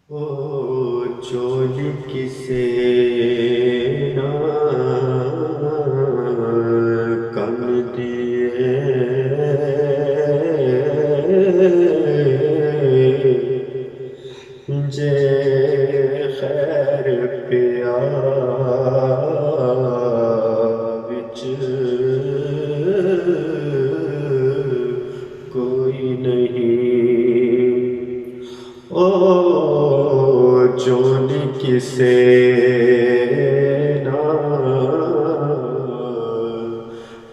او چول کسے نہ کم دیے جے خیر پیا وچ کوئی نہیں او چون کسے نہ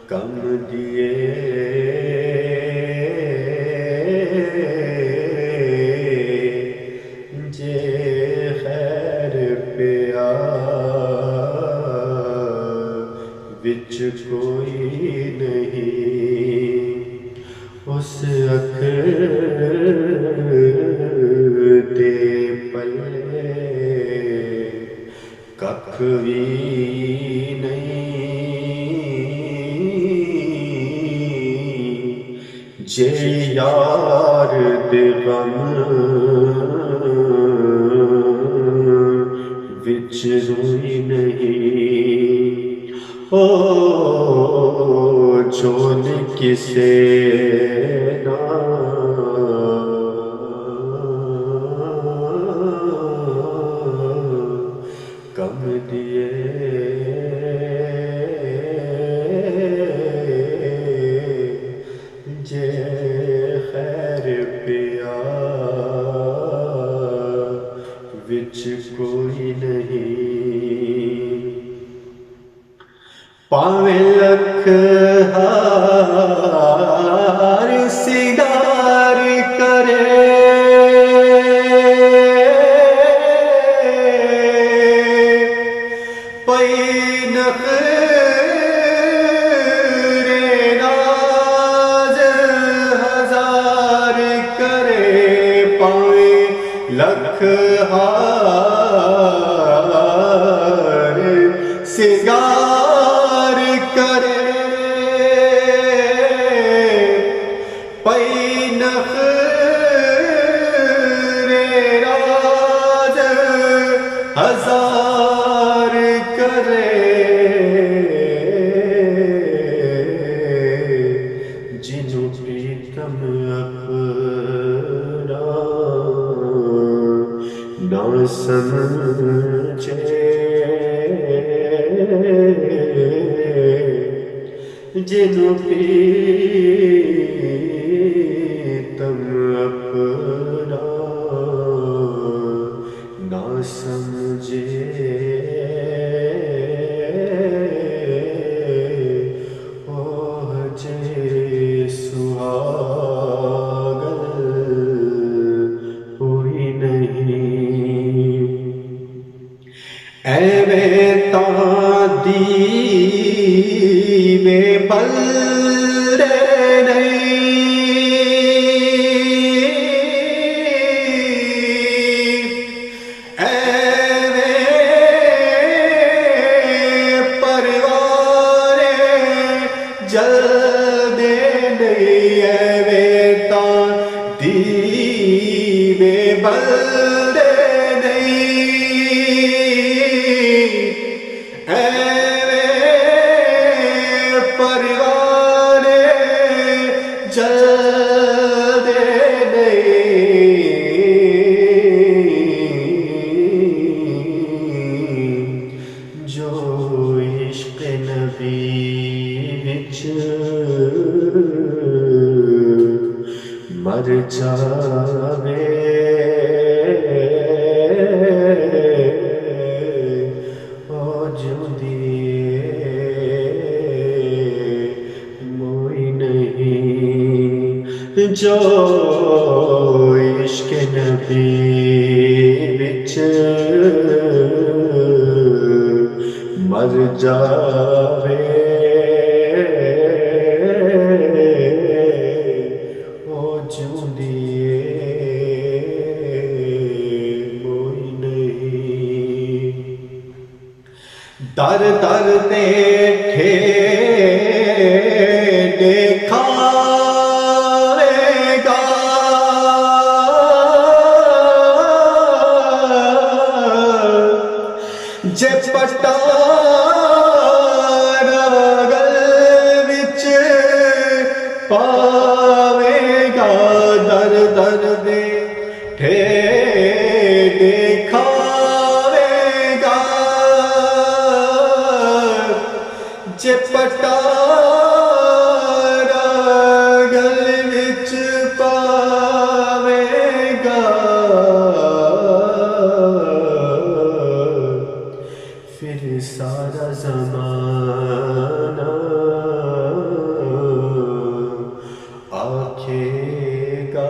کم دیے جے خیر پیا وچ کوئی نہیں اس اکھ دے پلے ککھ وی نہیں جے یار دے غم وچ روئی نہیں او چون کسے نہ کم دیے جے خیر پیا وچ کوئی نہیں پاویں لکھ ہار سنگار کرے پئی نخرے ناز ہزار کرے پاویں لکھ ہار سنگار کرے پئی نخرے راز ہزار کرے جنوں پریتم اپنا نہ سمجھے جنوں پریتم اپنا نہ سمجھے اوہ جے سہاگل ہوئی نہیں ایویں تاں دیوے پلے نہیں ایویں پروارے جلدے نہیں ایویں تاں دیوے بلدے جلدے نہیں جو عشق نبی وچ مر جاوے او جوندیے موئی نہیں جو عشق نبی وچ مر جاوے او جوندیے موئی نہیں در در تے ٹھیڈے کھاوے گا پٹارا گل وچ پاوے گا در در دے ٹھیڈے کھاوے گا جے پٹارا گل وچ پاوے گا پھر سارا زمانہ آکھے گا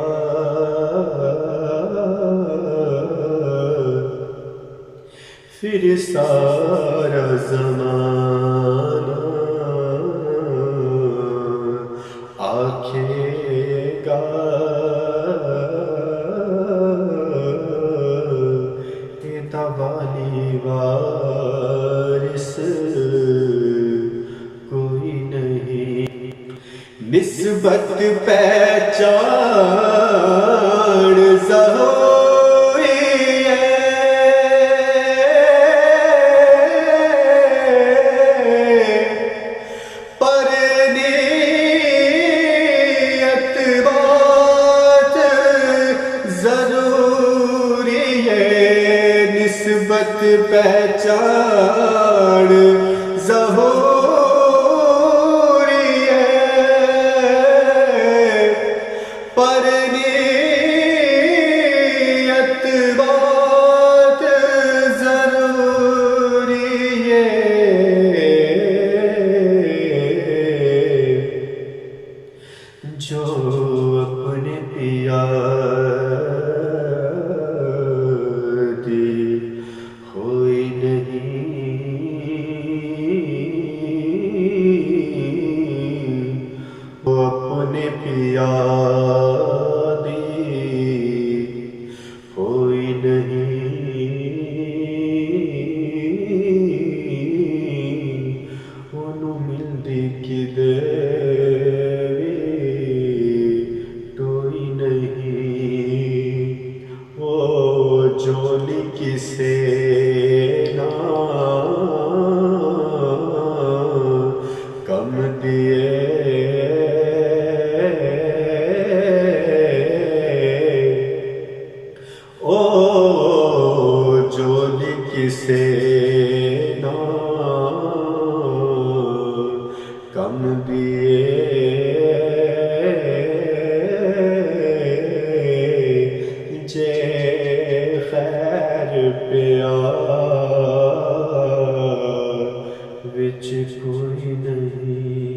پھر سارا زمانہ آکھے گا ایدہ والی وارث کوئی نہیں نسبت پہچان ضروری ہے پر نیت بات ضروری ہے نسبت پہچان ضروری ہے پر نیت بات ضروری ہے جو اپنے پیاری ہوئی نہیں وہ اپنے پیاری ہوئی نہیں انہوں ملدی کدے توئی نہیں وہ جولی کسے نہ کم دیے او جولی کسے نہ کم دیے جے خیر پیار وچ کوئی نہیں